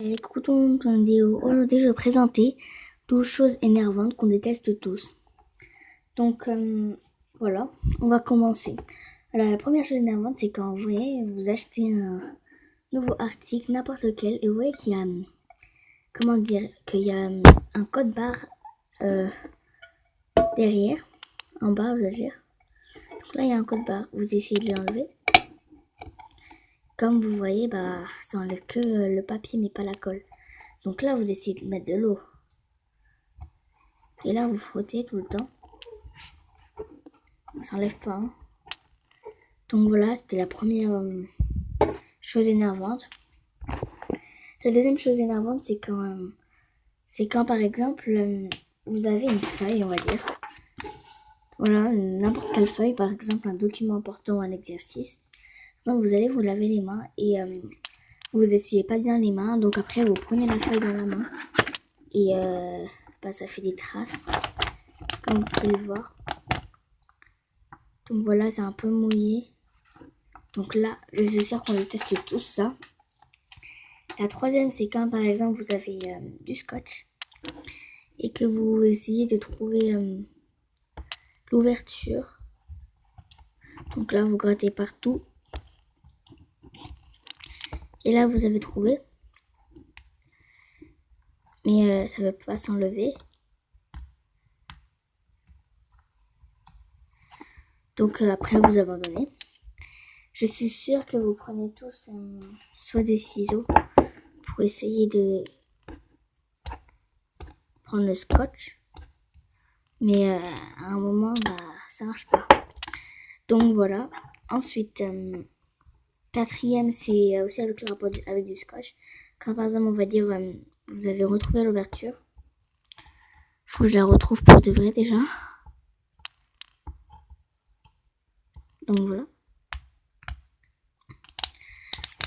Écoutons ton vidéo. Aujourd'hui, je vais présenter 12 choses énervantes qu'on déteste tous. Donc, voilà, on va commencer. Alors, la première chose énervante, c'est quand vous voyez, vous achetez un nouveau article, n'importe lequel, et vous voyez qu'il y a, comment dire, qu'il y a un code barre derrière, en bas, je veux dire. Donc là, il y a un code barre. Vous essayez de l'enlever. Comme vous voyez, bah, ça enlève que le papier, mais pas la colle. Donc là, vous essayez de mettre de l'eau. Et là, vous frottez tout le temps. Ça s'enlève pas. Hein. Donc voilà, c'était la première chose énervante. La deuxième chose énervante, c'est quand par exemple, vous avez une feuille, on va dire. Voilà, n'importe quelle feuille, par exemple un document important ou un exercice. Donc vous allez vous laver les mains et vous essuyez pas bien les mains. Donc après, vous prenez la feuille dans la main et bah, ça fait des traces, comme vous pouvez le voir. Donc voilà, c'est un peu mouillé. Donc là, je suis sûre qu'on déteste tous ça. La troisième, c'est quand par exemple vous avez du scotch et que vous essayez de trouver l'ouverture. Donc là, vous grattez partout. Et là, vous avez trouvé. Mais ça ne veut pas s'enlever. Donc après, vous abandonnez. Je suis sûre que vous prenez tous soit des ciseaux pour essayer de prendre le scotch. Mais à un moment, bah, ça marche pas. Donc voilà. Ensuite, quatrième, c'est aussi avec le rapport avec du scotch. Quand par exemple, on va dire, vous avez retrouvé l'ouverture. Il faut que je la retrouve pour de vrai déjà. Donc voilà.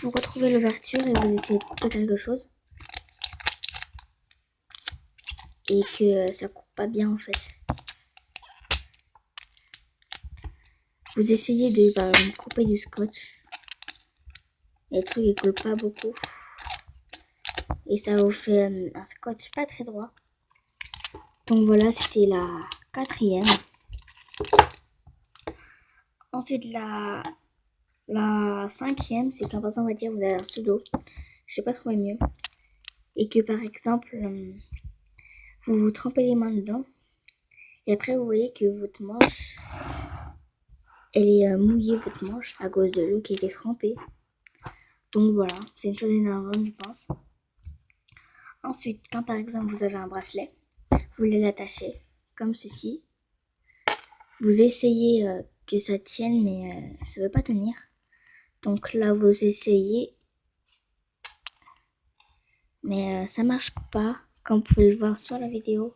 Vous retrouvez l'ouverture et vous essayez de couper quelque chose. Et que ça coupe pas bien en fait. Vous essayez de couper du scotch. Et le truc il colle pas beaucoup. Et ça vous fait un scotch pas très droit. Donc voilà, c'était la quatrième. Ensuite la cinquième, c'est quand par exemple on va dire vous avez un seau d'eau. Je sais pas trouvé mieux. Et que par exemple vous vous trempez les mains dedans. Et après vous voyez que votre manche elle est mouillée, votre manche, à cause de l'eau qui était trempée. Donc voilà, c'est une chose énervante, je pense. Ensuite, quand par exemple vous avez un bracelet, vous voulez l'attacher comme ceci. Vous essayez que ça tienne, mais ça ne veut pas tenir. Donc là, vous essayez, mais ça marche pas, comme vous pouvez le voir sur la vidéo.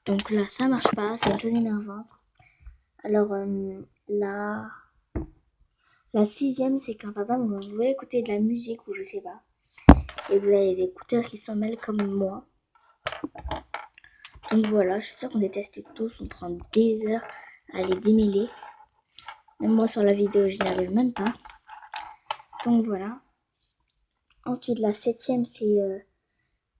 Donc là, ça marche pas, c'est une chose énervante. Alors la sixième, c'est quand par exemple vous voulez écouter de la musique ou je sais pas, et vous avez des écouteurs qui s'en mêlent comme moi. Donc voilà, je suis sûre qu'on déteste tous, on prend des heures à les démêler. Même moi sur la vidéo, je n'y arrive même pas. Donc voilà. Ensuite, la septième, c'est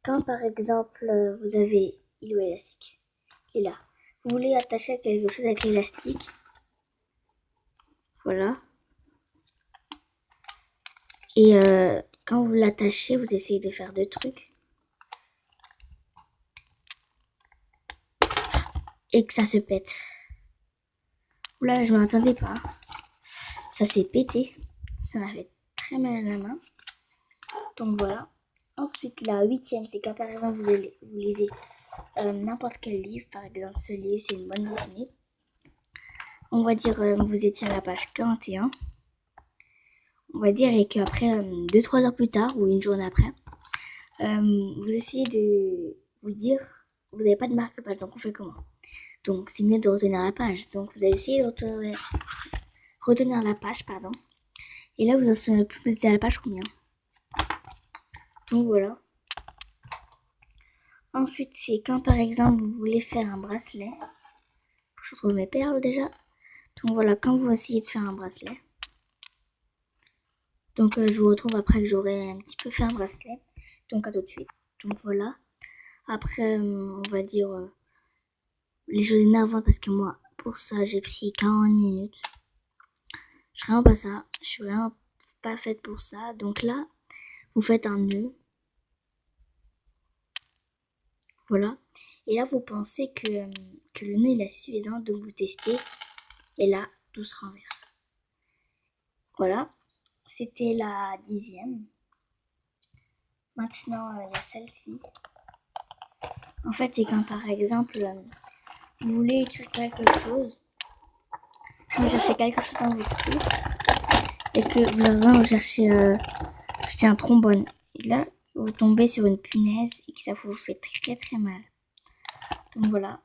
quand par exemple vous avez l'îlot élastique qui est là. Vous voulez attacher quelque chose avec l'élastique. Voilà. Et quand vous l'attachez, vous essayez de faire deux trucs. Et que ça se pète. Oula, je m'attendais pas. Ça s'est pété. Ça m'a fait très mal à la main. Donc voilà. Ensuite, la huitième, c'est quand par exemple vous lisez n'importe quel livre. Par exemple, ce livre, c'est une bande dessinée. On va dire vous étiez à la page 41. On va dire et qu'après 2-3 heures plus tard ou une journée après, vous essayez de vous dire vous n'avez pas de marque-page, donc on fait comment? Donc c'est mieux de retenir la page. Donc vous allez essayer de retenir la page, pardon. Et là vous en serez plus, vous étiez à la page combien? Donc voilà. Ensuite c'est quand par exemple vous voulez faire un bracelet. Je trouve mes perles déjà. Donc voilà, quand vous essayez de faire un bracelet, Donc je vous retrouve après que j'aurai un petit peu fait un bracelet. Donc à tout de suite. Donc voilà. Après, on va dire les choses énervantes parce que moi, pour ça, j'ai pris 40 minutes. Je suis vraiment pas ça. Je suis vraiment pas faite pour ça. Donc là, vous faites un nœud. Voilà. Et là, vous pensez que le nœud il est suffisant. Donc vous testez. Et là, tout se renverse. Voilà. C'était la 10e. Maintenant, il y a celle-ci. En fait, c'est quand par exemple, vous voulez écrire quelque chose. Vous cherchez quelque chose dans votre trousse. Et que vous cherchez un trombone. Et là, vous tombez sur une punaise et que ça vous fait très très mal. Donc voilà.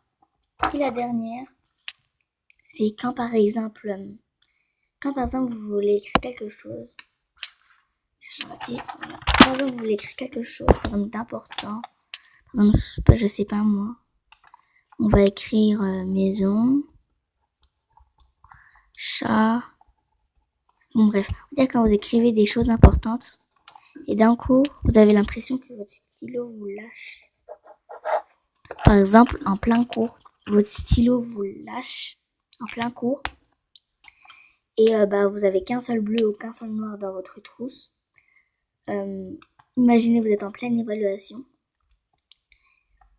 Et la dernière, c'est quand par exemple, vous voulez écrire quelque chose. Voilà. Par exemple, vous voulez écrire quelque chose, par exemple d'important. Par exemple, je sais pas moi. On va écrire maison, chat. Bon bref, on va dire quand vous écrivez des choses importantes et d'un coup, vous avez l'impression que votre stylo vous lâche. Par exemple, en plein cours, votre stylo vous lâche en plein cours et vous avez qu'un seul bleu ou qu'un seul noir dans votre trousse. Imaginez vous êtes en pleine évaluation.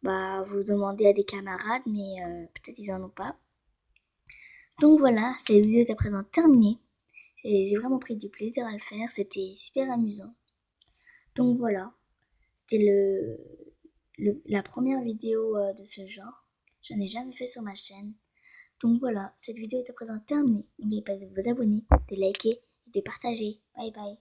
Vous demandez à des camarades, mais peut-être ils en ont pas. Donc voilà, cette vidéo est à présent terminée. J'ai vraiment pris du plaisir à le faire, c'était super amusant. Donc voilà, c'était la première vidéo de ce genre. Je n'en ai jamais fait sur ma chaîne. Donc voilà, cette vidéo est à présent terminée. N'oubliez pas de vous abonner, de liker et de partager. Bye bye.